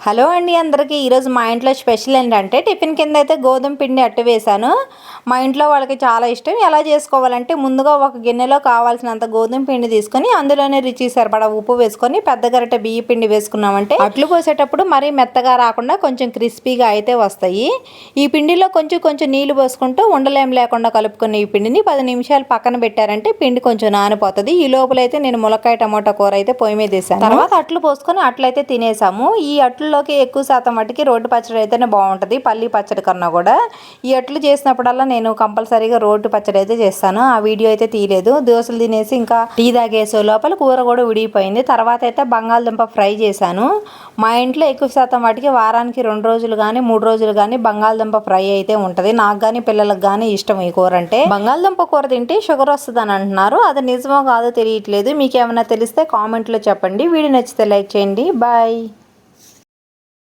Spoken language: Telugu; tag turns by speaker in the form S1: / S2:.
S1: హలో అండి అందరికీ ఈరోజు మా ఇంట్లో స్పెషల్ ఏంటంటే టిఫిన్ కింద అయితే గోధుమ పిండి అట్టు వేశాను. మా ఇంట్లో వాళ్ళకి చాలా ఇష్టం. ఎలా చేసుకోవాలంటే ముందుగా ఒక గిన్నెలో కావాల్సినంత గోధుమ పిండి తీసుకొని అందులోనే రుచి సరిపడా ఉప్పు వేసుకొని పెద్ద గరిటె బియ్య పిండి వేసుకున్నామంటే అట్లు కోసేటప్పుడు మరీ మెత్తగా రాకుండా కొంచెం క్రిస్పీగా అయితే వస్తాయి. ఈ పిండిలో కొంచెం కొంచెం నీళ్లు పోసుకుంటూ ఉండలేం లేకుండా కలుపుకున్న ఈ పిండిని 10 నిమిషాలు పక్కన పెట్టారంటే పిండి కొంచెం నానిపోతుంది. ఈ లోపలైతే నేను ములక్కాయ టమోటా కూర అయితే పొయ్యి మీద వేసాను. తర్వాత అట్లు పోసుకొని అట్లయితే తినేసాము. ఈ అట్లలో ఎక్కువ శాతం మట్టికి రోడ్డు పచ్చడి అయితేనే బాగుంటుంది, పల్లి పచ్చడి కన్నా కూడా. ఈ అట్లు చేసినప్పుడల్లా నేను కంపల్సరీగా రోడ్డు పచ్చడి అయితే చేస్తాను. ఆ వీడియో అయితే తీయలేదు. దోశలు తినేసి ఇంకా టీ తాగేసే లోపల కూర కూడా విడిగిపోయింది. తర్వాత అయితే బంగాళదుంప ఫ్రై చేశాను. మా ఇంట్లో ఎక్కువ శాతం వాటికి వారానికి 2 రోజులు కానీ 3 రోజులు కానీ బంగాళదుంప ఫ్రై అయితే ఉంటుంది. నాకు కానీ పిల్లలకు కానీ ఇష్టం ఈ కూర అంటే. బంగాళదుంప కూర తింటే షుగర్ వస్తుంది అని అంటున్నారు. అది నిజమో కాదో తెలియట్లేదు. మీకు ఏమైనా తెలిస్తే కామెంట్లో చెప్పండి. వీడియో నచ్చితే లైక్ చేయండి. బాయ్.